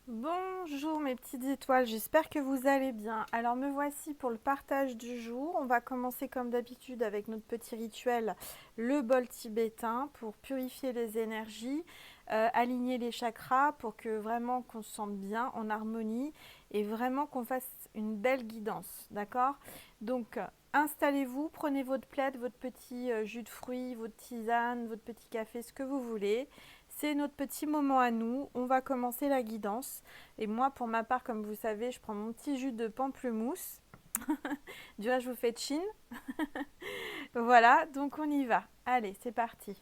Bonjour mes petites étoiles, j'espère que vous allez bien. Alors me voici pour le partage du jour. On va commencer comme d'habitude avec notre petit rituel, le bol tibétain pour purifier les énergies, aligner les chakras pour que vraiment qu'on se sente bien, en harmonie et vraiment qu'on fasse une belle guidance, d'accord? Donc installez-vous, prenez votre plaid, votre petit jus de fruits, votre tisane, votre petit café, ce que vous voulez. C'est notre petit moment à nous. On va commencer la guidance. Et moi, pour ma part, comme vous savez, je prends mon petit jus de pamplemousse. Du reste, je vous fais de Chine. Voilà, donc on y va. Allez, c'est parti.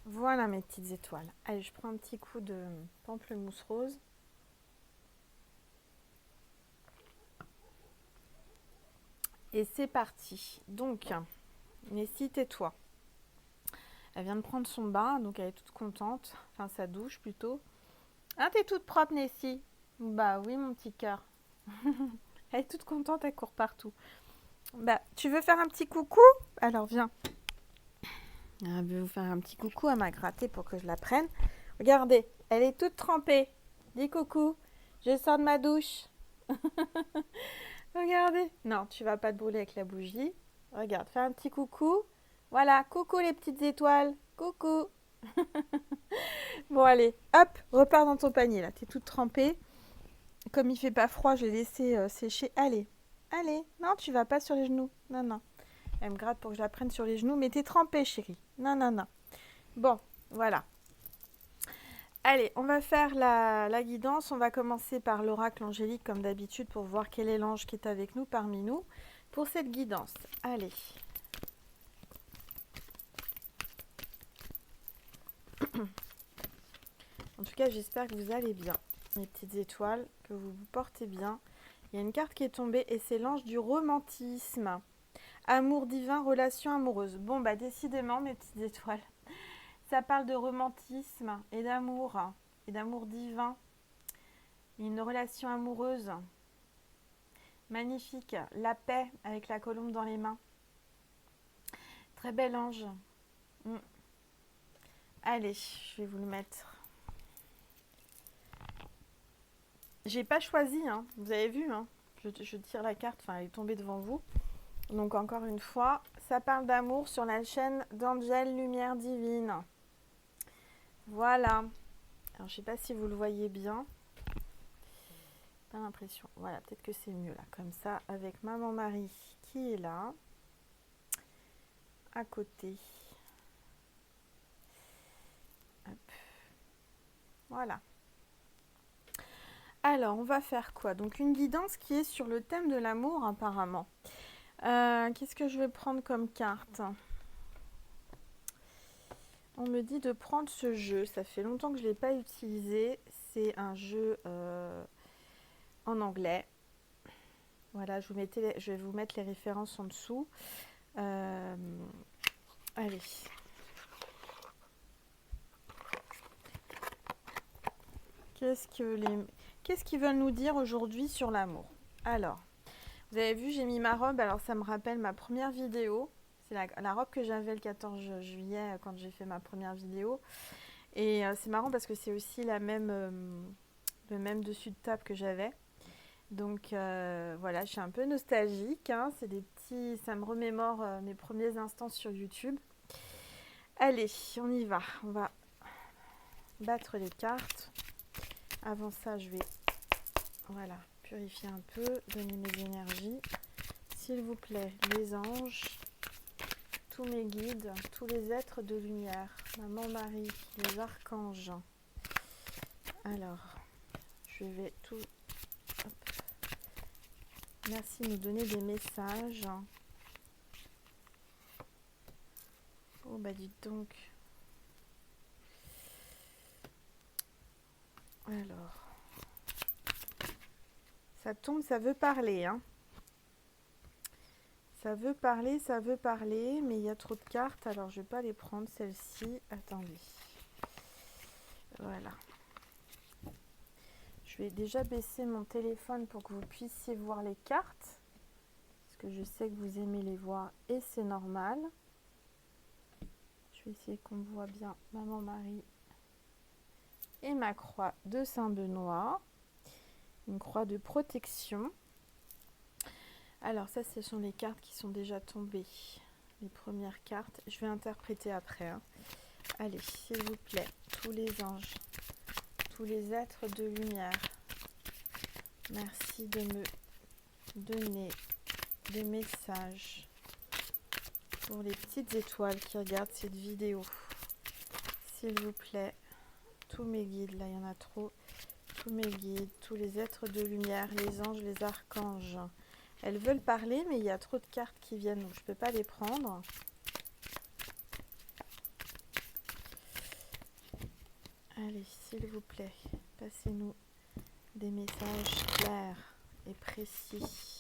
Voilà mes petites étoiles. Allez, je prends un petit coup de pamplemousse rose. Et c'est parti. Donc, Nessie, tais-toi. Elle vient de prendre son bain, donc elle est toute contente. Enfin, sa douche plutôt. Ah, t'es toute propre, Nessie. Bah oui, mon petit cœur. Elle est toute contente, elle court partout. Bah, tu veux faire un petit coucou? Alors viens. Elle veut vous faire un petit coucou, elle m'a gratté pour que je la prenne. Regardez, elle est toute trempée. Dis coucou, je sors de ma douche. Regardez. Non, tu vas pas te brûler avec la bougie. Regarde, fais un petit coucou. Voilà, coucou les petites étoiles. Coucou. Bon, allez, hop, repars dans ton panier là. T'es toute trempée. Comme il fait pas froid, je l'ai laissé sécher. Allez, allez. Non, tu vas pas sur les genoux. Non, non. Elle me gratte pour que je la prenne sur les genoux. Mais t'es trempée, chérie. Non, non, non. Bon, voilà. Allez, on va faire la guidance. On va commencer par l'oracle angélique comme d'habitude pour voir quel est l'ange qui est avec nous, parmi nous, pour cette guidance. Allez. En tout cas, j'espère que vous allez bien, mes petites étoiles, que vous vous portez bien. Il y a une carte qui est tombée et c'est l'ange du romantisme. Amour divin, relation amoureuse. Bon, bah décidément, mes petites étoiles, ça parle de romantisme et d'amour divin. Une relation amoureuse magnifique, la paix avec la colombe dans les mains. Très bel ange. Mm. Allez, je vais vous le mettre. J'ai pas choisi, hein. Vous avez vu, hein. Je tire la carte, enfin elle est tombée devant vous. Donc encore une fois, ça parle d'amour sur la chaîne d'Angel Lumière Divine. Voilà. Alors je sais pas si vous le voyez bien. pas l'impression. Voilà, peut-être que c'est mieux là, comme ça, avec maman Marie qui est là, à côté. Hop. Voilà. Alors, on va faire quoi? Donc, une guidance qui est sur le thème de l'amour, apparemment. Qu'est-ce que je vais prendre comme carte? On me dit de prendre ce jeu. Ça fait longtemps que je ne l'ai pas utilisé. C'est un jeu en anglais. Voilà, je vais vous mettre les références en dessous. Allez. Qu'est-ce qu'ils veulent nous dire aujourd'hui sur l'amour? Alors, vous avez vu, j'ai mis ma robe. Alors, ça me rappelle ma première vidéo. C'est la robe que j'avais le 14 juillet quand j'ai fait ma première vidéo. Et c'est marrant parce que c'est aussi le même dessus de table que j'avais. Donc voilà, je suis un peu nostalgique. Hein. Ça me remémore mes premiers instants sur YouTube. Allez, on y va. On va battre les cartes. Avant ça, je vais purifier un peu, donner mes énergies. S'il vous plaît, les anges, tous mes guides, tous les êtres de lumière, maman Marie, les archanges. Alors, je vais tout... Hop. Merci de nous donner des messages. Oh bah dites donc. Alors, ça tombe, ça veut parler, hein. Ça veut parler, mais il y a trop de cartes, alors je vais pas les prendre, celle-ci. Attendez. Voilà. Je vais déjà baisser mon téléphone pour que vous puissiez voir les cartes. Parce que je sais que vous aimez les voir et c'est normal. Je vais essayer qu'on voit bien maman Marie et ma croix de Saint-Benoît. Une croix de protection. Alors ça, ce sont les cartes qui sont déjà tombées. Les premières cartes. Je vais interpréter après. Hein. Allez, s'il vous plaît, tous les anges, tous les êtres de lumière, merci de me donner des messages pour les petites étoiles qui regardent cette vidéo. S'il vous plaît, tous mes guides, là il y en a trop, tous mes guides, tous les êtres de lumière, les anges, les archanges. Elles veulent parler, mais il y a trop de cartes qui viennent, donc je ne peux pas les prendre. Allez, s'il vous plaît, passez-nous des messages clairs et précis.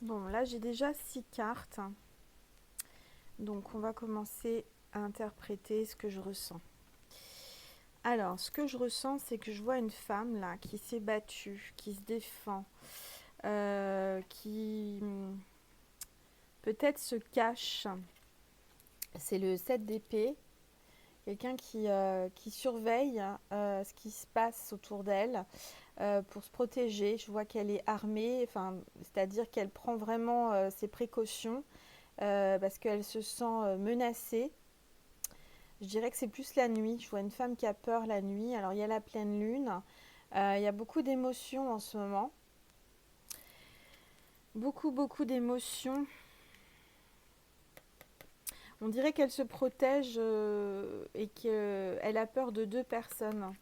Bon, là j'ai déjà 6 cartes. Donc on va commencer à interpréter ce que je ressens. Alors, ce que je ressens, c'est que je vois une femme là qui s'est battue, qui se défend, qui peut-être se cache. C'est le 7 d'épée. Quelqu'un qui surveille ce qui se passe autour d'elle pour se protéger. Je vois qu'elle est armée, c'est-à-dire qu'elle prend vraiment ses précautions parce qu'elle se sent menacée. Je dirais que c'est plus la nuit. Je vois une femme qui a peur la nuit. Alors, il y a la pleine lune. Il y a beaucoup d'émotions en ce moment. Beaucoup d'émotions. On dirait qu'elle se protège et qu'elle a peur de 2 personnes.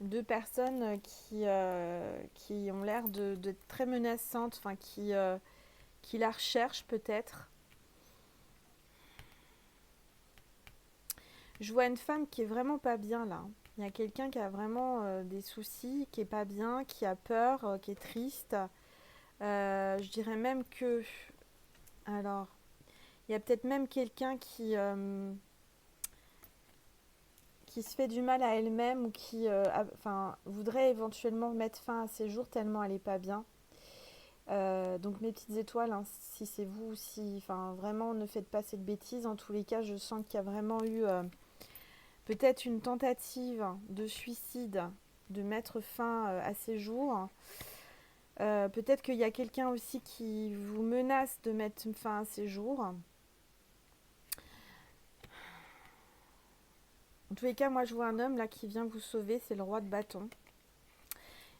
2 personnes qui ont l'air d'être très menaçantes, qui la recherchent peut-être. Je vois une femme qui est vraiment pas bien là. Il y a quelqu'un qui a vraiment des soucis, qui est pas bien, qui a peur, qui est triste. Je dirais même que... Alors, il y a peut-être même quelqu'un qui se fait du mal à elle-même ou qui enfin, voudrait éventuellement mettre fin à ses jours tellement elle n'est pas bien. Donc mes petites étoiles, hein, si c'est vous, si, enfin, vraiment ne faites pas cette bêtise. En tous les cas, je sens qu'il y a vraiment eu peut-être une tentative de suicide, de mettre fin à ses jours. Peut-être qu'il y a quelqu'un aussi qui vous menace de mettre fin à ses jours. En tous les cas, moi je vois un homme là qui vient vous sauver, c'est le roi de bâton.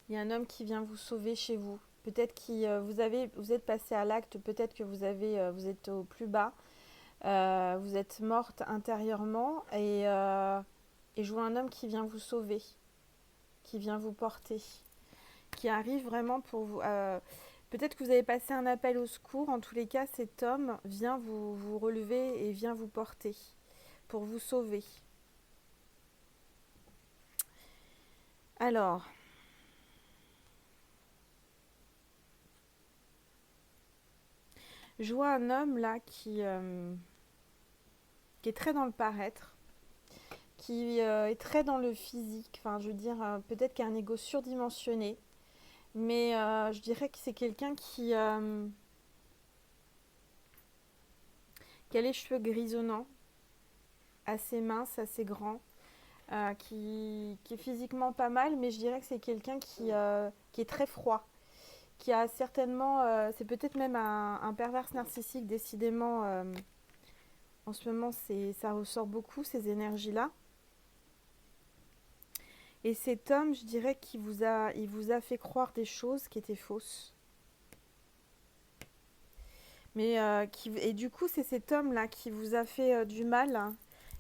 Il y a un homme qui vient vous sauver chez vous. Peut-être que vous êtes passé à l'acte, peut-être que vous êtes au plus bas, vous êtes morte intérieurement et je vois un homme qui vient vous sauver, qui vient vous porter, qui arrive vraiment pour vous. Peut-être que vous avez passé un appel au secours. En tous les cas, cet homme vient vous relever et vient vous porter pour vous sauver. Alors, je vois un homme là qui est très dans le paraître, qui est très dans le physique. Enfin, je veux dire, peut-être qu'il a un ego surdimensionné, mais je dirais que c'est quelqu'un qui a les cheveux grisonnants, assez mince, assez grand, qui est physiquement pas mal, mais je dirais que c'est quelqu'un qui est très froid, qui a certainement, c'est peut-être même un pervers narcissique, décidément. En ce moment, ça ressort beaucoup, ces énergies-là. Et cet homme, je dirais il vous a fait croire des choses qui étaient fausses. Mais et du coup, c'est cet homme-là qui vous a fait du mal, hein,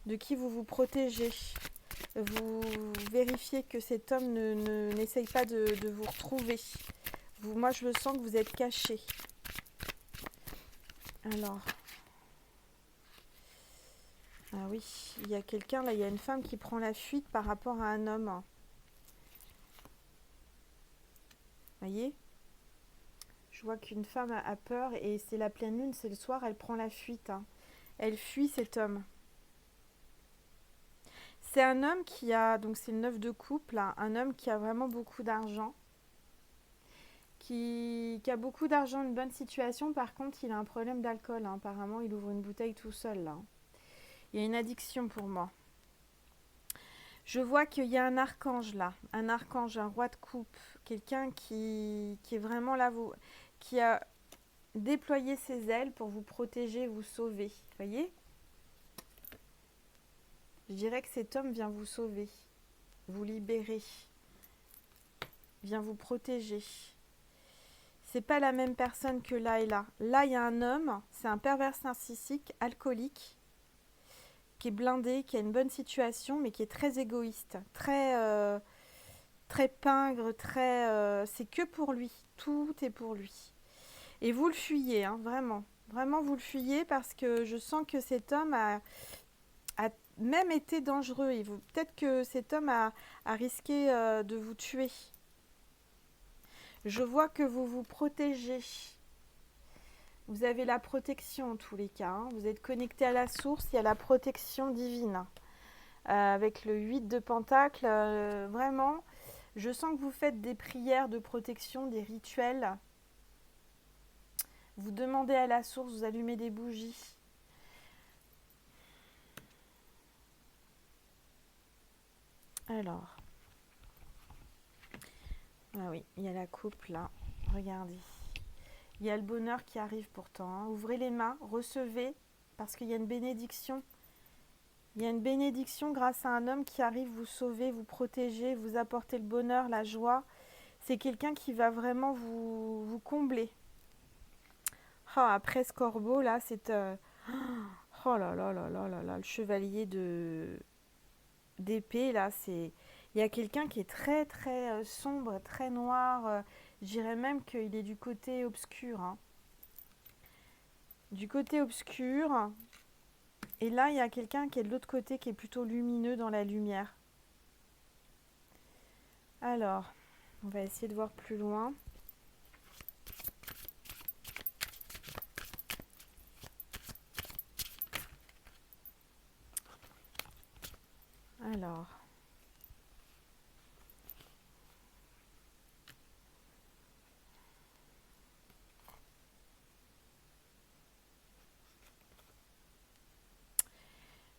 de qui vous vous protégez. Vous vérifiez que cet homme n'essaye pas de vous retrouver. Moi, je le sens que vous êtes caché. Alors, ah oui, il y a quelqu'un, là, il y a une femme qui prend la fuite par rapport à un homme. Voyez? Je vois qu'une femme a peur et c'est la pleine lune, c'est le soir, elle prend la fuite, hein. Elle fuit cet homme. C'est un homme qui a, donc c'est le 9 de couple, hein, un homme qui a vraiment beaucoup d'argent, qui a beaucoup d'argent, une bonne situation. Par contre, il a un problème d'alcool, hein. Apparemment, il ouvre une bouteille tout seul, là. Il y a une addiction pour moi. Je vois qu'il y a un archange là, un archange, un roi de coupe, quelqu'un qui est vraiment là, qui a déployé ses ailes pour vous protéger, vous sauver. Voyez? Je dirais que cet homme vient vous sauver, vous libérer, vient vous protéger. C'est pas la même personne que là et là. Là, il y a un homme, c'est un pervers narcissique, alcoolique, qui est blindé, qui a une bonne situation, mais qui est très égoïste, très pingre, c'est que pour lui. Tout est pour lui. Et vous le fuyez, hein, vraiment. Vraiment, vous le fuyez parce que je sens que cet homme a même été dangereux. Peut-être que cet homme a risqué de vous tuer. Je vois que vous vous protégez. Vous avez la protection en tous les cas, hein. Vous êtes connecté à la source, il y a la protection divine. Avec le 8 de Pentacle, vraiment, je sens que vous faites des prières de protection, des rituels. Vous demandez à la source, vous allumez des bougies. Alors, ah oui, il y a la coupe là, regardez. Il y a le bonheur qui arrive pourtant, hein. Ouvrez les mains, recevez, parce qu'il y a une bénédiction. Il y a une bénédiction grâce à un homme qui arrive vous sauver, vous protéger, vous apporter le bonheur, la joie. C'est quelqu'un qui va vraiment vous combler. Oh, après ce corbeau là, c'est... oh là là là là là là, le chevalier d'épée là, c'est... Il y a quelqu'un qui est très très sombre, très noir. Je dirais même qu'il est du côté obscur, hein. Du côté obscur. Et là, il y a quelqu'un qui est de l'autre côté, qui est plutôt lumineux dans la lumière. Alors, on va essayer de voir plus loin. Alors,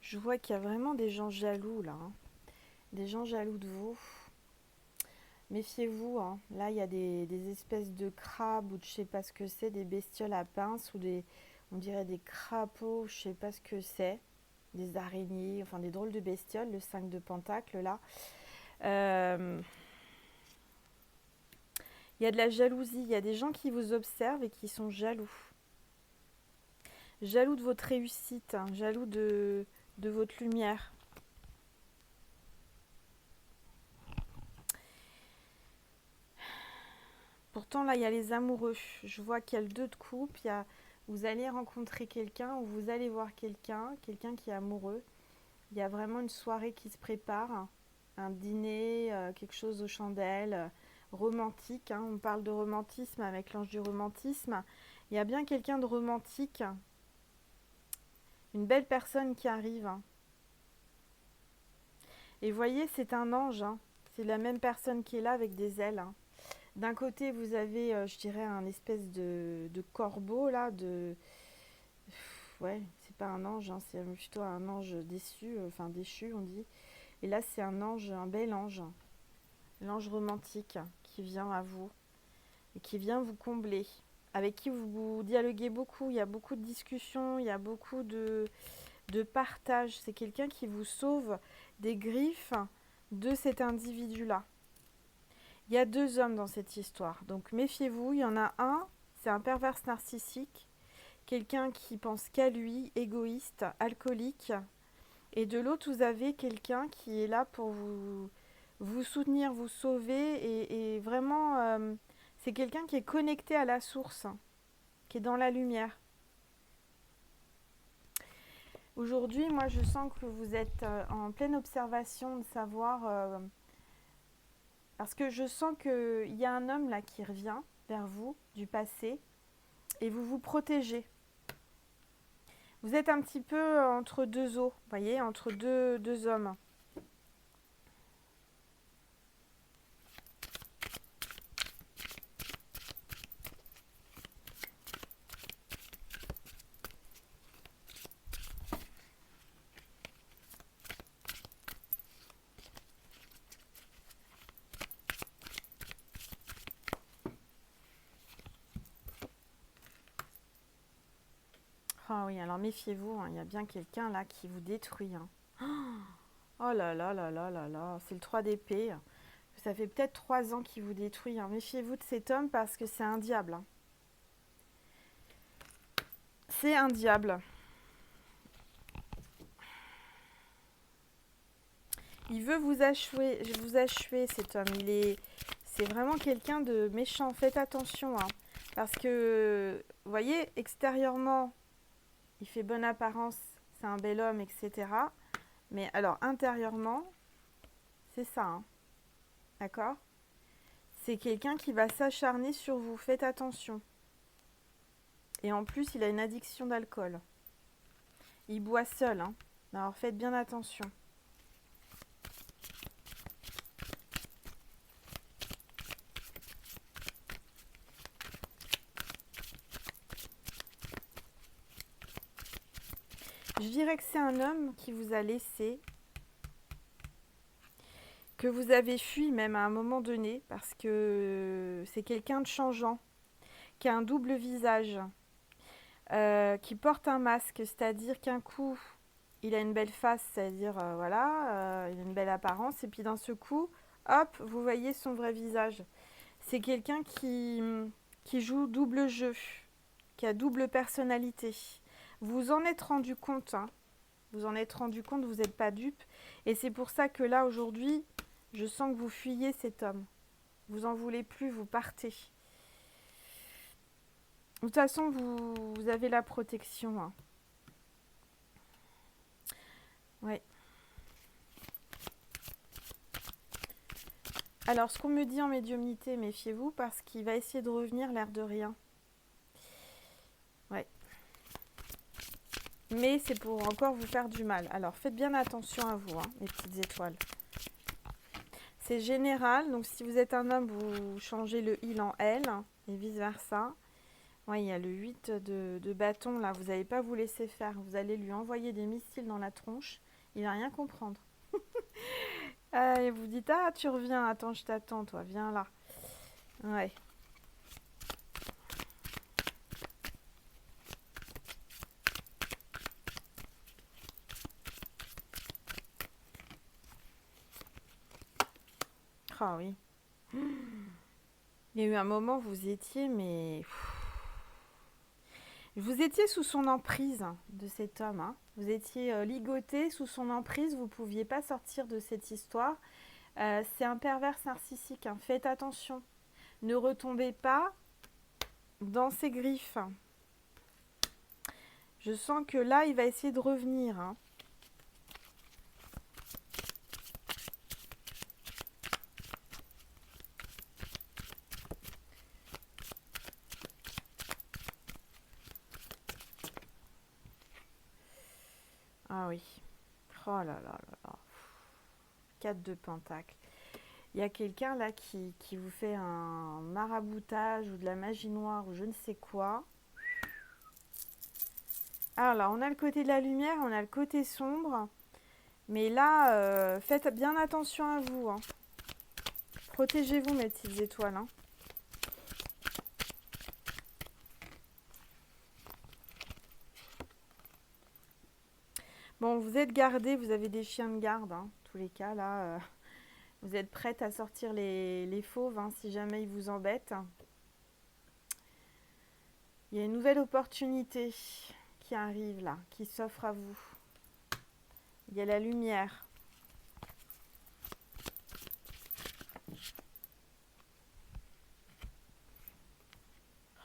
je vois qu'il y a vraiment des gens jaloux là, hein. Des gens jaloux de vous. Méfiez-vous, hein. Là, il y a des espèces de crabes ou je sais pas ce que c'est, des bestioles à pinces ou on dirait des crapauds, je sais pas ce que c'est, des araignées, enfin des drôles de bestioles, le 5 de pentacle là. Euh, Il y a de la jalousie, il y a des gens qui vous observent et qui sont jaloux. Jaloux de votre réussite, hein, jaloux de votre lumière. Pourtant, là, il y a les amoureux. Je vois qu'il y a le 2 de coupe. Vous allez rencontrer quelqu'un ou vous allez voir quelqu'un qui est amoureux. Il y a vraiment une soirée qui se prépare. Un dîner, quelque chose aux chandelles, romantique, hein. On parle de romantisme avec l'ange du romantisme. Il y a bien quelqu'un de romantique. Une belle personne qui arrive, hein. Et voyez, c'est un ange, hein. C'est la même personne qui est là avec des ailes, hein. D'un côté, vous avez, je dirais, un espèce de corbeau, là, ouais, c'est pas un ange, hein, c'est plutôt un ange déçu, enfin déchu, on dit. Et là, c'est un ange, un bel ange, l'ange romantique qui vient à vous et qui vient vous combler, avec qui vous dialoguez beaucoup, il y a beaucoup de discussions, il y a beaucoup de partage. C'est quelqu'un qui vous sauve des griffes de cet individu-là. Il y a 2 hommes dans cette histoire, donc méfiez-vous. Il y en a un, c'est un pervers narcissique, quelqu'un qui pense qu'à lui, égoïste, alcoolique. Et de l'autre, vous avez quelqu'un qui est là pour vous soutenir, vous sauver. Et vraiment, c'est quelqu'un qui est connecté à la source, qui est dans la lumière. Aujourd'hui, moi, je sens que vous êtes en pleine observation de savoir... parce que je sens qu'il y a un homme là qui revient vers vous du passé et vous vous protégez. Vous êtes un petit peu entre 2 eaux, vous voyez, entre deux hommes. Ah oui, alors méfiez-vous, hein, il y a bien quelqu'un là qui vous détruit, hein. Oh là là là là là là, c'est le 3 d'épée. Ça fait peut-être 3 ans qu'il vous détruit, hein. Méfiez-vous de cet homme parce que c'est un diable, hein. C'est un diable. Il veut vous achever cet homme. C'est vraiment quelqu'un de méchant. Faites attention, hein, parce que, vous voyez, extérieurement, il fait bonne apparence, c'est un bel homme, etc. Mais alors, intérieurement, c'est ça, hein. D'accord? C'est quelqu'un qui va s'acharner sur vous. Faites attention. Et en plus, il a une addiction d'alcool. Il boit seul, hein. Alors, faites bien attention. Je dirais que c'est un homme qui vous a laissé, que vous avez fui même à un moment donné, parce que c'est quelqu'un de changeant, qui a un double visage, qui porte un masque, c'est-à-dire qu'un coup, il a une belle face, c'est-à-dire, voilà, il a une belle apparence, et puis d'un seul coup, hop, vous voyez son vrai visage. C'est quelqu'un qui joue double jeu, qui a double personnalité. Vous en êtes rendu compte, hein. Vous en êtes rendu compte, vous n'êtes pas dupe. Et c'est pour ça que là, aujourd'hui, je sens que vous fuyez cet homme. Vous en voulez plus, vous partez. De toute façon, vous avez la protection, hein. Ouais. Alors, ce qu'on me dit en médiumnité, méfiez-vous parce qu'il va essayer de revenir l'air de rien. Ouais. Mais c'est pour encore vous faire du mal. Alors, faites bien attention à vous, hein, mes petites étoiles. C'est général, donc si vous êtes un homme, vous changez le il en elle et vice-versa. Ouais, il y a le 8 de bâton, là, vous n'allez pas vous laisser faire. Vous allez lui envoyer des missiles dans la tronche, il va rien comprendre. Et vous dites, ah, tu reviens, attends, je t'attends, toi, viens là. Ouais. Ah oui. Il y a eu un moment, vous étiez, mais... Vous étiez sous son emprise de cet homme. Hein. Vous étiez ligoté sous son emprise, vous ne pouviez pas sortir de cette histoire. C'est un pervers narcissique, hein. Faites attention. Ne retombez pas dans ses griffes. Je sens que là, il va essayer de revenir. Hein. Ah oui. Oh là là là là. 4 de pentacle. Il y a quelqu'un là qui vous fait un maraboutage ou de la magie noire ou je ne sais quoi. Alors là, on a le côté de la lumière, on a le côté sombre. Mais là, faites bien attention à vous. Hein. Protégez-vous, mes petites étoiles. Hein. Bon, vous êtes gardés, vous avez des chiens de garde. Hein. Tous les cas, là, vous êtes prête à sortir les fauves hein, si jamais ils vous embêtent. Il y a une nouvelle opportunité qui arrive là, qui s'offre à vous. Il y a la lumière.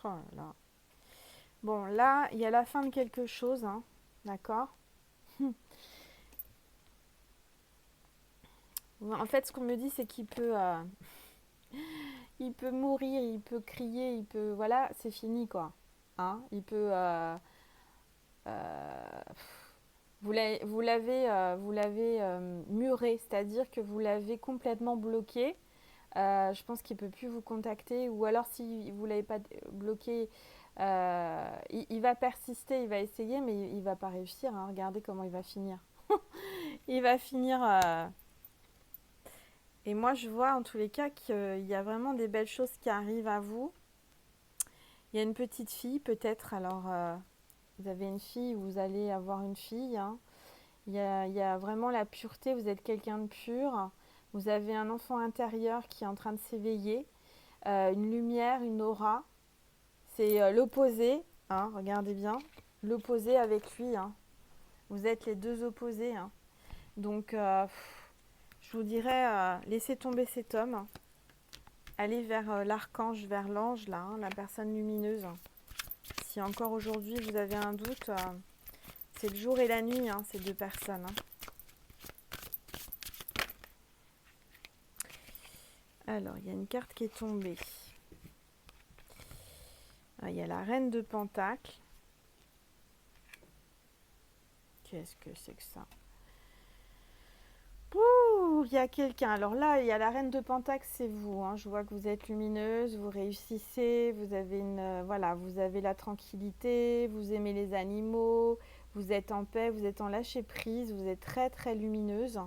Oh là là. Bon, là, il y a la fin de quelque chose, hein, d'accord? En fait, ce qu'on me dit, c'est qu'il peut, il peut mourir, il peut crier, il peut, voilà, c'est fini quoi. Hein, il peut, euh, vous l'avez muré, c'est-à-dire que vous l'avez complètement bloqué. Je pense qu'il ne peut plus vous contacter, ou alors si vous ne l'avez pas bloqué, il va persister, il va essayer, mais il ne va pas réussir. Hein. Regardez comment il va finir. Il va finir... Et moi, je vois en tous les cas qu'il y a vraiment des belles choses qui arrivent à vous. Il y a une petite fille, peut-être. Alors, vous avez une fille, vous allez avoir une fille. Hein. Il y a vraiment la pureté, vous êtes quelqu'un de pur. Vous avez un enfant intérieur qui est en train de s'éveiller. Une lumière, une aura. C'est l'opposé. Hein, regardez bien. L'opposé avec lui. Hein. Vous êtes les deux opposés. Hein. Donc, je vous dirais, laissez tomber cet homme. Allez vers l'archange, vers l'ange, là, hein, la personne lumineuse. Si encore aujourd'hui vous avez un doute, c'est le jour et la nuit, hein, ces deux personnes. Hein. Alors, il y a une carte qui est tombée. Ah, il y a la reine de Pentacle. Qu'est-ce que c'est que ça? Ouh, il y a quelqu'un. Alors là, il y a la reine de Pentacle, c'est vous. Hein. Je vois que vous êtes lumineuse, vous réussissez, vous avez voilà, vous avez la tranquillité, vous aimez les animaux, vous êtes en paix, vous êtes en lâcher prise, vous êtes très très lumineuse.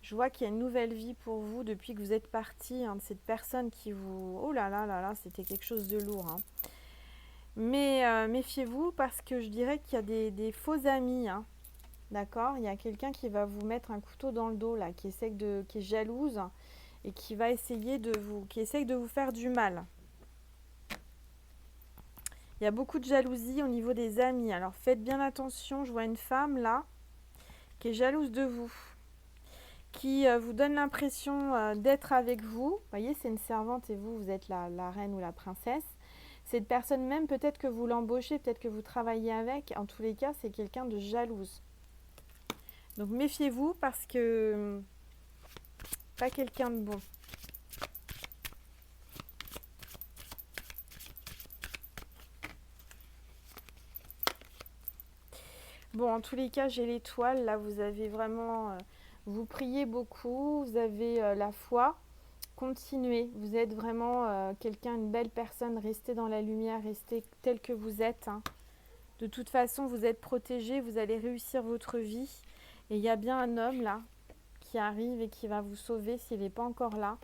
Je vois qu'il y a une nouvelle vie pour vous depuis que vous êtes partie hein, de cette personne qui vous... Oh là là là là, c'était quelque chose de lourd. Hein. Mais méfiez-vous parce que je dirais qu'il y a des faux amis. Hein. D'accord? Il y a quelqu'un qui va vous mettre un couteau dans le dos, là, qui est jalouse et qui va essayer qui essaye de vous faire du mal. Il y a beaucoup de jalousie au niveau des amis. Alors faites bien attention, je vois une femme là qui est jalouse de vous, qui vous donne l'impression d'être avec vous. Vous voyez, c'est une servante et vous êtes la reine ou la princesse. Cette personne même, peut-être que vous l'embauchez, peut-être que vous travaillez avec. En tous les cas, c'est quelqu'un de jalouse. Donc méfiez-vous parce que Pas quelqu'un de bon. Bon, en tous les cas, j'ai l'étoile. Là, vous avez vraiment... vous priez beaucoup, vous avez la foi. Continuez. Vous êtes vraiment quelqu'un, une belle personne. Restez dans la lumière, restez tel que vous êtes. Hein. De toute façon, vous êtes protégé, vous allez réussir votre vie. Et il y a bien un homme là qui arrive et qui va vous sauver s'il n'est pas encore là.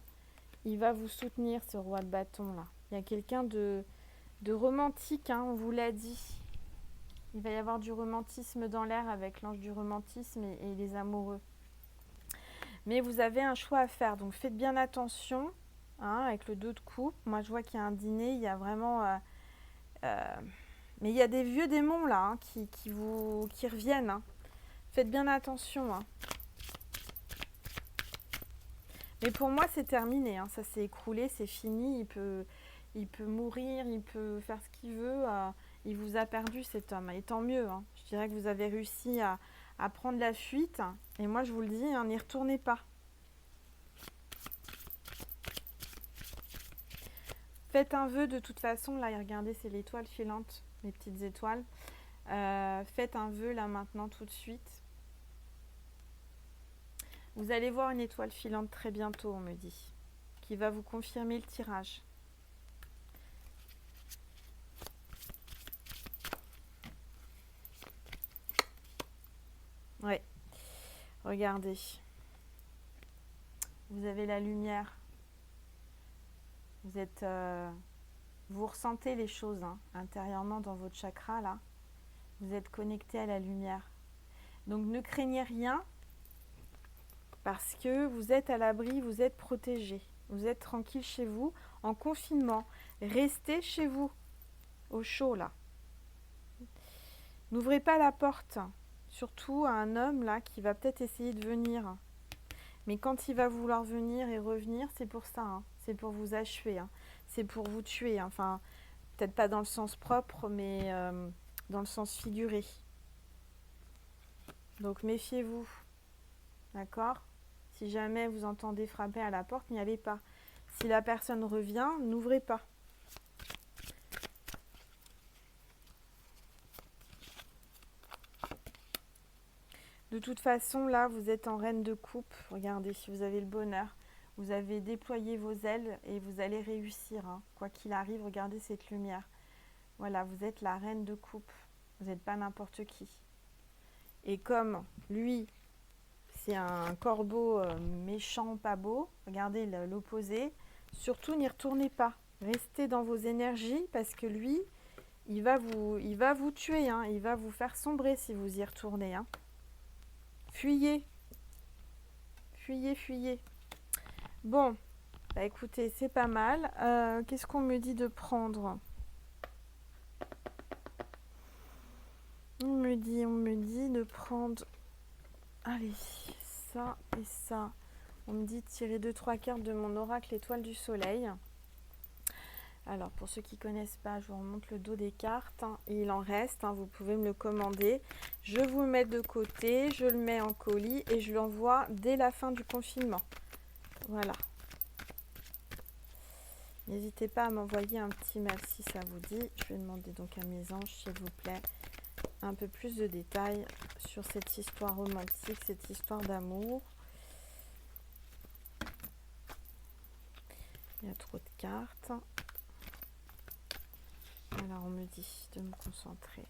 Il va vous soutenir, ce roi de bâton là. Il y a quelqu'un de romantique, hein, on vous l'a dit. Il va y avoir du romantisme dans l'air avec l'ange du romantisme et les amoureux. Mais vous avez un choix à faire, donc faites bien attention hein, avec le 2 de coupe. Moi, je vois qu'il y a un dîner, il y a vraiment... mais il y a des vieux démons là hein, qui reviennent. Hein. Faites bien attention. Hein. Mais pour moi, c'est terminé. Hein. Ça s'est écroulé, c'est fini. Il peut mourir, il peut faire ce qu'il veut. Il vous a perdu cet homme. Et tant mieux. Hein. Je dirais que vous avez réussi à prendre la fuite. Et moi, je vous le dis, hein, n'y retournez pas. Faites un vœu de toute façon. Là, regardez, c'est l'étoile filante, les petites étoiles. Faites un vœu là maintenant tout de suite. Vous allez voir une étoile filante très bientôt, on me dit, qui va vous confirmer le tirage. Ouais, regardez. Vous avez la lumière. Vous êtes, vous ressentez les choses hein, intérieurement dans votre chakra là. Vous êtes connecté à la lumière. Donc ne craignez rien parce que vous êtes à l'abri, vous êtes protégé. Vous êtes tranquille chez vous, en confinement. Restez chez vous, au chaud là. N'ouvrez pas la porte, surtout à un homme là qui va peut-être essayer de venir. Mais quand il va vouloir venir et revenir, c'est pour ça. Hein. C'est pour vous achever. Hein. C'est pour vous tuer. Hein. Enfin, peut-être pas dans le sens propre, mais dans le sens figuré. Donc méfiez-vous. D'accord ? Si jamais vous entendez frapper à la porte, n'y allez pas. Si la personne revient, n'ouvrez pas. De toute façon, là, vous êtes en reine de coupe. Regardez, si vous avez le bonheur, vous avez déployé vos ailes et vous allez réussir. Hein. Quoi qu'il arrive, regardez cette lumière. Voilà, vous êtes la reine de coupe. Vous n'êtes pas n'importe qui. Et comme lui, c'est un corbeau méchant, pas beau, regardez l'opposé. Surtout, n'y retournez pas. Restez dans vos énergies parce que lui, il va vous tuer. Hein. Il va vous faire sombrer si vous y retournez. Hein. Fuyez. Fuyez, fuyez. Bon, bah écoutez, c'est pas mal. Qu'est-ce qu'on me dit de prendre ? On me dit de prendre... Allez, ça et ça. On me dit de tirer 2-3 cartes de mon oracle étoile du soleil. Alors, pour ceux qui ne connaissent pas, je vous remonte le dos des cartes. Hein, et il en reste, hein, vous pouvez me le commander. Je vous le mets de côté, je le mets en colis et je l'envoie dès la fin du confinement. Voilà. N'hésitez pas à m'envoyer un petit mail si ça vous dit. Je vais demander donc à mes anges, s'il vous plaît, un peu plus de détails sur cette histoire romantique, cette histoire d'amour. Il y a trop de cartes. Alors on me dit de me concentrer.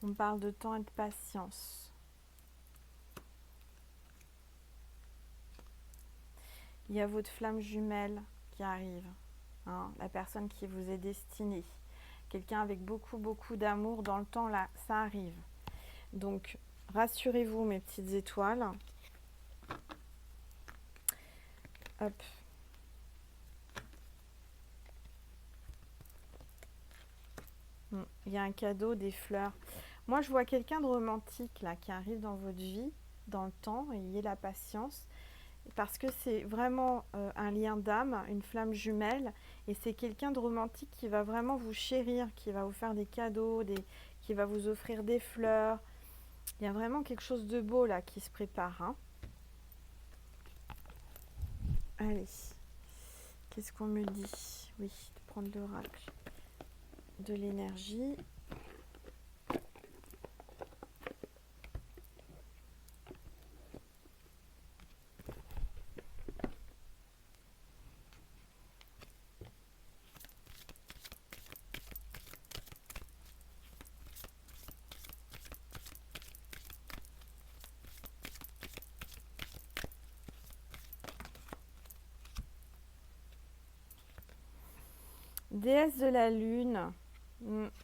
On parle de temps et de patience. Il y a votre flamme jumelle qui arrive. Hein, la personne qui vous est destinée. Quelqu'un avec beaucoup, beaucoup d'amour dans le temps, là, ça arrive. Donc, rassurez-vous, mes petites étoiles. Hop. Il y a un cadeau, des fleurs. Moi, je vois quelqu'un de romantique, là, qui arrive dans votre vie, dans le temps. Ayez la patience. parce que c'est vraiment un lien d'âme, une flamme jumelle, et c'est quelqu'un de romantique qui va vraiment vous chérir, qui va vous faire des cadeaux, qui va vous offrir des fleurs. Il y a vraiment quelque chose de beau là qui se prépare, hein. Allez, qu'est-ce qu'on me dit? Oui, de prendre l'oracle de l'énergie. Déesse de la lune,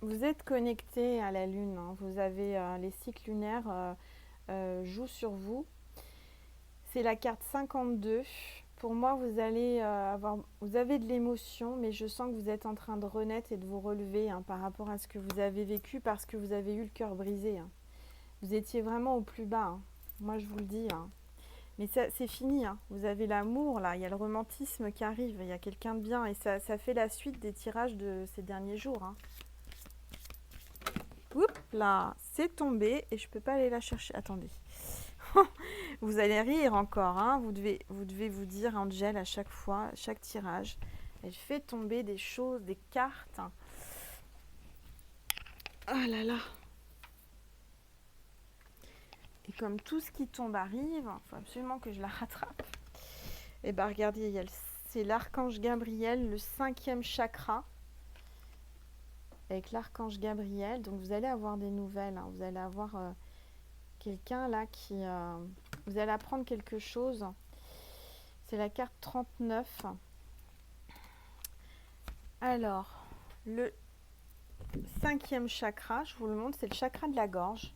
vous êtes connecté à la lune, hein. Vous avez les cycles lunaires jouent sur vous. C'est la carte 52. Pour moi, vous allez vous avez de l'émotion, mais je sens que vous êtes en train de renaître et de vous relever, hein, par rapport à ce que vous avez vécu, parce que vous avez eu le cœur brisé, hein. Vous étiez vraiment au plus bas, hein. Moi, je vous le dis, hein. Mais c'est fini, hein. Vous avez l'amour, là. Il y a le romantisme qui arrive. Il y a quelqu'un de bien. Et ça fait la suite des tirages de ces derniers jours, hein. Oups, là, c'est tombé. Et je peux pas aller la chercher. Attendez. Vous allez rire encore, hein. Vous devez vous dire, Angel, à chaque fois, à chaque tirage, elle fait tomber des choses, des cartes. Oh là là. Et comme tout ce qui tombe arrive, il faut absolument que je la rattrape. Et bien regardez, c'est l'archange Gabriel, le 5e chakra, avec l'archange Gabriel. Donc vous allez avoir des nouvelles, hein. Vous allez avoir quelqu'un là qui... vous allez apprendre quelque chose. C'est la carte 39. Alors, le 5e chakra, je vous le montre, c'est le chakra de la gorge.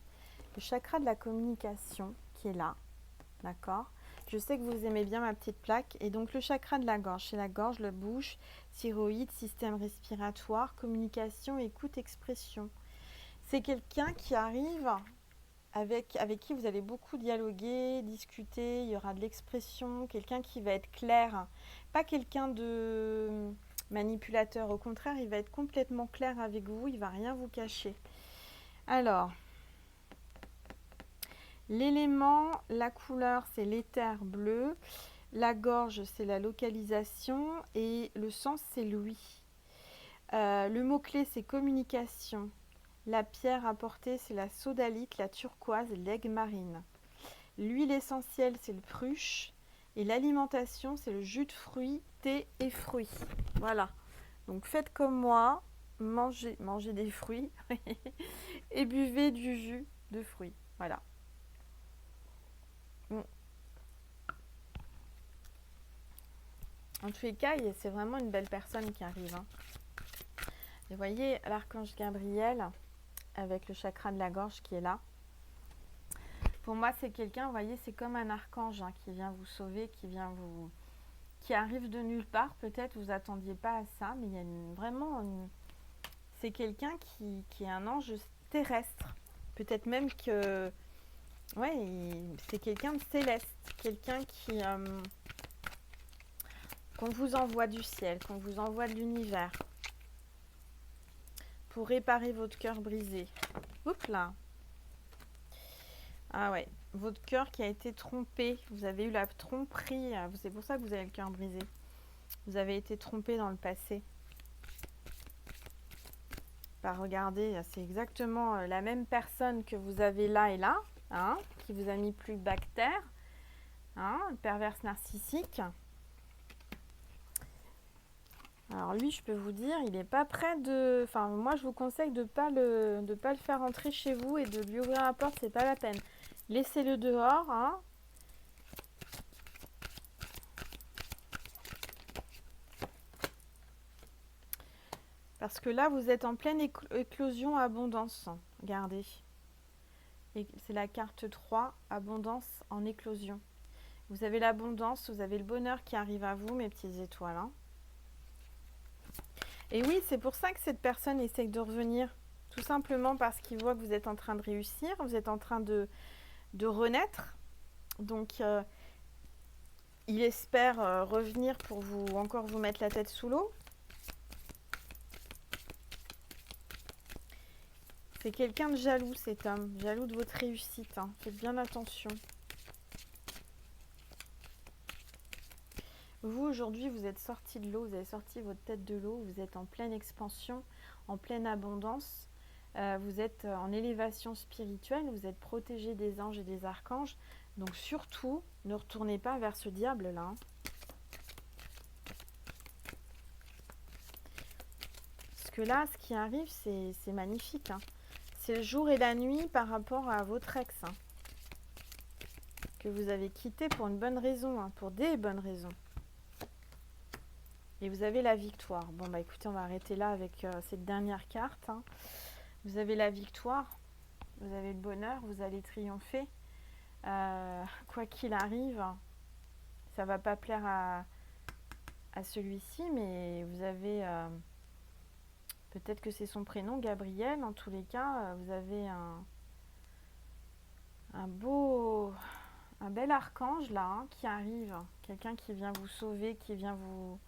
Le chakra de la communication qui est là, d'accord? Je sais que vous aimez bien ma petite plaque. Et donc le chakra de la gorge, c'est la gorge, la bouche, thyroïde, système respiratoire, communication, écoute, expression. C'est quelqu'un qui arrive avec qui vous allez beaucoup dialoguer, discuter, il y aura de l'expression, quelqu'un qui va être clair, pas quelqu'un de manipulateur, au contraire, il va être complètement clair avec vous, il va rien vous cacher. Alors, l'élément, la couleur, c'est l'éther bleu. La gorge, c'est la localisation. Et le sens, c'est l'ouïe. Le mot-clé, c'est communication. La pierre apportée, c'est la sodalite, la turquoise, l'aigle marine. L'huile essentielle, c'est le pruche. Et l'alimentation, c'est le jus de fruits, thé et fruits. Voilà. Donc faites comme moi. Mangez des fruits. Et buvez du jus de fruits. Voilà. En tous les cas, c'est vraiment une belle personne qui arrive, hein. Et vous voyez l'archange Gabriel avec le chakra de la gorge qui est là. Pour moi, c'est quelqu'un, vous voyez, c'est comme un archange, hein, qui vient vous sauver, qui arrive de nulle part. Peut-être vous attendiez pas à ça, mais il y a c'est quelqu'un qui est un ange terrestre. Peut-être même que, ouais, c'est quelqu'un de céleste, quelqu'un qu'on vous envoie du ciel, qu'on vous envoie de l'univers pour réparer votre cœur brisé. Oups là. Ah ouais, votre cœur qui a été trompé. Vous avez eu la tromperie. C'est pour ça que vous avez le cœur brisé. Vous avez été trompé dans le passé. Bah regardez, c'est exactement la même personne que vous avez là et là, hein, qui vous a mis plus de bactères, hein, le perverse narcissique. Alors lui, je peux vous dire, il n'est pas prêt de... Enfin, moi, je vous conseille de ne pas le faire entrer chez vous et de lui ouvrir la porte, c'est pas la peine. Laissez-le dehors, hein. Parce que là, vous êtes en pleine éclosion abondance. Regardez. C'est la carte 3, abondance en éclosion. Vous avez l'abondance, vous avez le bonheur qui arrive à vous, mes petites étoiles, hein. Et oui, c'est pour ça que cette personne essaye de revenir. Tout simplement parce qu'il voit que vous êtes en train de réussir, vous êtes en train de renaître. Donc, il espère revenir pour encore vous mettre la tête sous l'eau. C'est quelqu'un de jaloux, cet homme, jaloux de votre réussite. Hein. Faites bien attention. Vous, aujourd'hui, vous êtes sorti de l'eau, vous avez sorti votre tête de l'eau, vous êtes en pleine expansion, en pleine abondance. Vous êtes en élévation spirituelle, vous êtes protégé des anges et des archanges. Donc surtout, ne retournez pas vers ce diable-là. Hein. Parce que là, ce qui arrive, c'est magnifique. Hein. C'est le jour et la nuit par rapport à votre ex. Hein, que vous avez quitté pour une bonne raison, hein, pour des bonnes raisons. Et vous avez la victoire. Bon, bah écoutez, on va arrêter là avec cette dernière carte. Hein. Vous avez la victoire, vous avez le bonheur, vous allez triompher. Quoi qu'il arrive, ça va pas plaire à celui-ci, mais vous avez... peut-être que c'est son prénom, Gabriel. En tous les cas, vous avez un bel archange là, hein, qui arrive. Quelqu'un qui vient vous sauver, qui vient vous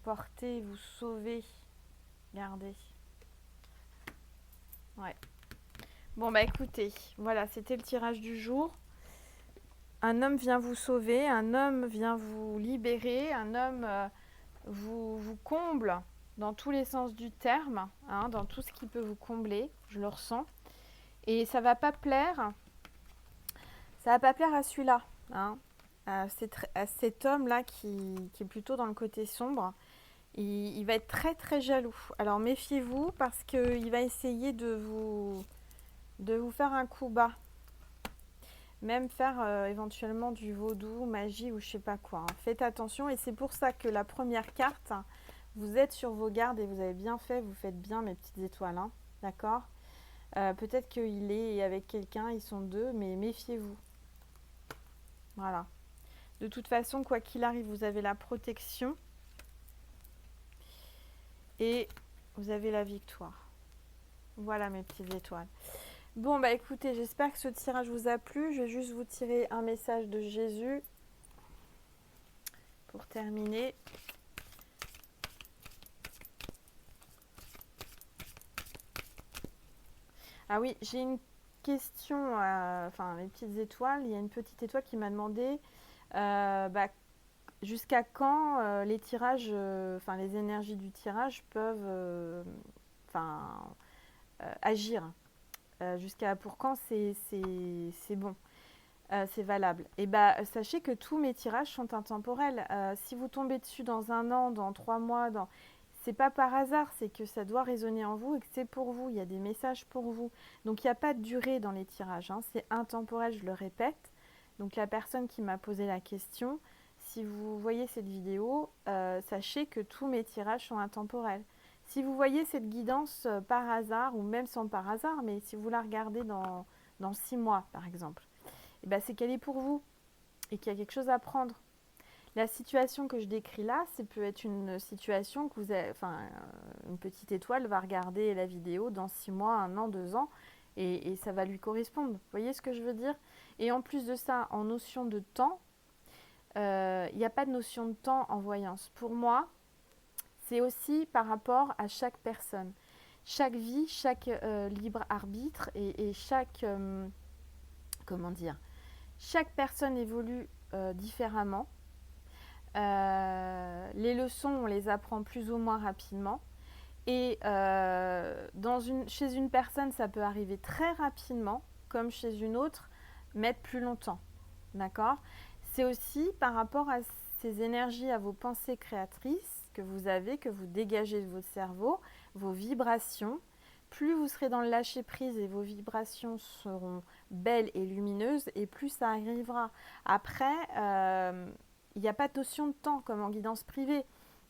porter, vous sauver. Regardez. Ouais. Bon, bah écoutez, voilà, c'était le tirage du jour. Un homme vient vous sauver, un homme vient vous libérer, un homme vous comble dans tous les sens du terme, hein, dans tout ce qui peut vous combler, je le ressens. Et ça va pas plaire à celui-là, hein, à cet homme-là qui est plutôt dans le côté sombre. Il va être très très jaloux. Alors méfiez-vous parce qu'il va essayer de vous faire un coup bas. Même faire éventuellement du vaudou, magie ou je sais pas quoi. Hein. Faites attention et c'est pour ça que la première carte, vous êtes sur vos gardes et vous avez bien fait, vous faites bien mes petites étoiles. Hein. D'accord ? Peut-être qu'il est avec quelqu'un, ils sont deux, mais méfiez-vous. Voilà. De toute façon, quoi qu'il arrive, vous avez la protection et vous avez la victoire. Voilà mes petites étoiles. Bon, bah écoutez, j'espère que ce tirage vous a plu. Je vais juste vous tirer un message de Jésus pour terminer. Ah oui, j'ai une question, enfin les petites étoiles. Il y a une petite étoile qui m'a demandé jusqu'à quand les tirages, enfin les énergies du tirage peuvent agir. Pour quand c'est bon, c'est valable. Et sachez que tous mes tirages sont intemporels. Si vous tombez dessus dans un an, dans 3 mois, c'est pas par hasard, c'est que ça doit résonner en vous et que c'est pour vous. Il y a des messages pour vous. Donc il n'y a pas de durée dans les tirages. Hein. C'est intemporel, je le répète. Donc la personne qui m'a posé la question, si vous voyez cette vidéo, sachez que tous mes tirages sont intemporels. Si vous voyez cette guidance par hasard, ou même sans par hasard, mais si vous la regardez dans 6 mois, par exemple, c'est qu'elle est pour vous et qu'il y a quelque chose à prendre. La situation que je décris là, ça peut être une situation que une petite étoile va regarder la vidéo dans 6 mois, 1 an, 2 ans, et ça va lui correspondre. Vous voyez ce que je veux dire ? Et en plus de ça, en notion de temps, il n'y a pas de notion de temps en voyance. Pour moi, c'est aussi par rapport à chaque personne. Chaque vie, chaque libre arbitre et chaque... chaque personne évolue différemment. Les leçons, on les apprend plus ou moins rapidement. Et chez une personne, ça peut arriver très rapidement, comme chez une autre, mettre plus longtemps. D'accord ? C'est aussi par rapport à ces énergies, à vos pensées créatrices que vous avez, que vous dégagez de votre cerveau, vos vibrations. Plus vous serez dans le lâcher-prise et vos vibrations seront belles et lumineuses, et plus ça arrivera. Après, il n'y a pas de notion de temps comme en guidance privée.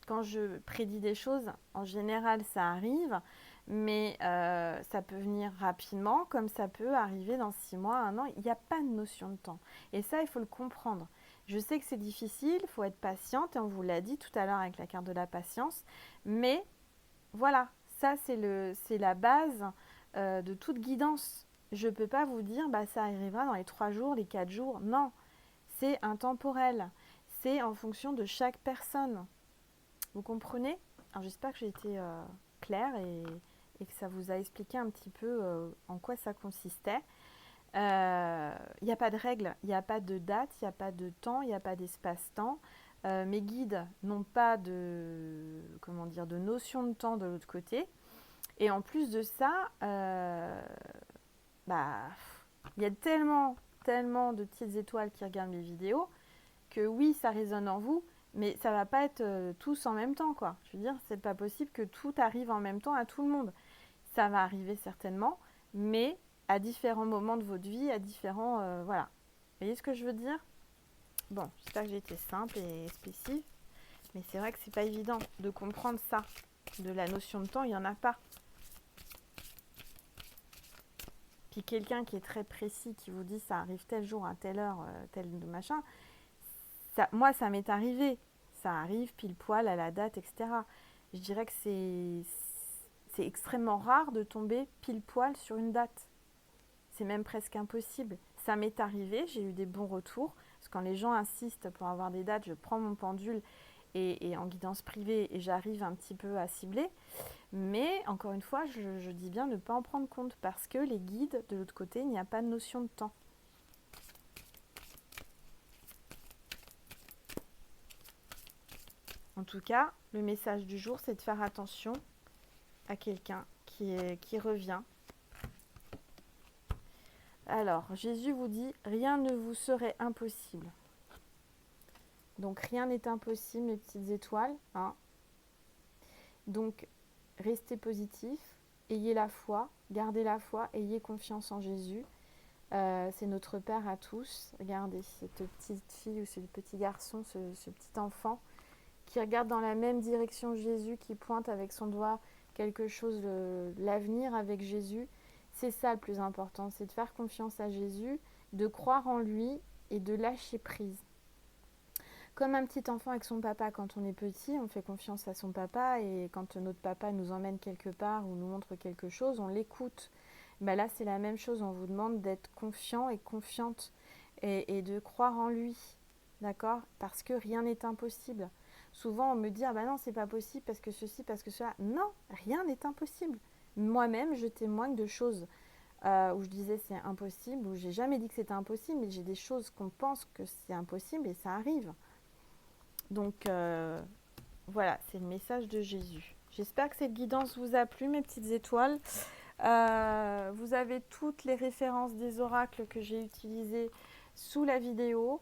Quand je prédis des choses, en général, ça arrive, mais ça peut venir rapidement, comme ça peut arriver dans 6 mois, 1 an. Il n'y a pas de notion de temps. Et ça, il faut le comprendre. Je sais que c'est difficile, il faut être patiente, et on vous l'a dit tout à l'heure avec la carte de la patience, mais voilà, ça c'est la base de toute guidance. Je ne peux pas vous dire, ça arrivera dans les 3 jours, les 4 jours, non. c'est intemporel. C'est en fonction de chaque personne. Vous comprenez? Alors j'espère que j'ai été claire et que ça vous a expliqué un petit peu en quoi ça consistait. Il n'y a pas de règle, il n'y a pas de date, il n'y a pas de temps, il n'y a pas d'espace-temps. Mes guides n'ont pas de, comment dire, de notion de temps de l'autre côté. Et en plus de ça, il y a tellement de petites étoiles qui regardent mes vidéos que oui, ça résonne en vous, mais ça va pas être tous en même temps, quoi. Je veux dire, c'est pas possible que tout arrive en même temps à tout le monde. Ça va arriver certainement, mais à différents moments de votre vie, à différents... voilà. Vous voyez ce que je veux dire? Bon, j'espère que j'ai été simple et spécifique, mais c'est vrai que c'est pas évident de comprendre ça. De la notion de temps, il n'y en a pas. Puis quelqu'un qui est très précis, qui vous dit ça arrive tel jour, à telle heure, tel machin, ça, moi ça m'est arrivé. Ça arrive pile poil à la date, etc. Je dirais que c'est extrêmement rare de tomber pile poil sur une date. C'est même presque impossible. Ça m'est arrivé, j'ai eu des bons retours. Parce que quand les gens insistent pour avoir des dates, je prends mon pendule et en guidance privée et j'arrive un petit peu à cibler. Mais encore une fois, je dis bien ne pas en prendre compte parce que les guides, de l'autre côté, il n'y a pas de notion de temps. En tout cas, le message du jour, c'est de faire attention à quelqu'un qui revient. Alors, Jésus vous dit, rien ne vous serait impossible. Donc, rien n'est impossible, mes petites étoiles. Hein. Donc, restez positif, ayez la foi, gardez la foi, ayez confiance en Jésus. C'est notre Père à tous. Regardez, cette petite fille ou ce petit garçon, ce petit enfant qui regarde dans la même direction que Jésus, qui pointe avec son doigt quelque chose, l'avenir avec Jésus. C'est ça le plus important, c'est de faire confiance à Jésus, de croire en lui et de lâcher prise. Comme un petit enfant avec son papa, quand on est petit, on fait confiance à son papa et quand notre papa nous emmène quelque part ou nous montre quelque chose, on l'écoute. Ben là, c'est la même chose, on vous demande d'être confiant et confiante et de croire en lui, d'accord? Parce que rien n'est impossible. Souvent, on me dit, ah ben non, c'est pas possible parce que ceci, parce que cela. Non, rien n'est impossible. Moi-même, je témoigne de choses où je disais c'est impossible, où j'ai jamais dit que c'était impossible, mais j'ai des choses qu'on pense que c'est impossible et ça arrive. Donc, voilà, c'est le message de Jésus. J'espère que cette guidance vous a plu, mes petites étoiles. Vous avez toutes les références des oracles que j'ai utilisés sous la vidéo.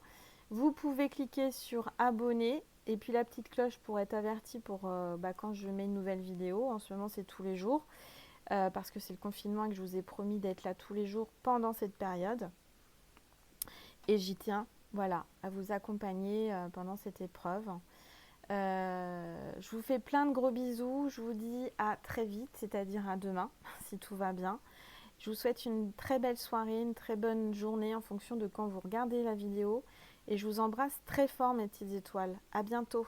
Vous pouvez cliquer sur abonner et puis la petite cloche pour être averti pour quand je mets une nouvelle vidéo. En ce moment, c'est tous les jours parce que c'est le confinement et que je vous ai promis d'être là tous les jours pendant cette période. Et j'y tiens, voilà, à vous accompagner pendant cette épreuve. Je vous fais plein de gros bisous. Je vous dis à très vite, c'est-à-dire à demain, si tout va bien. Je vous souhaite une très belle soirée, une très bonne journée en fonction de quand vous regardez la vidéo. Et je vous embrasse très fort, mes petites étoiles. À bientôt.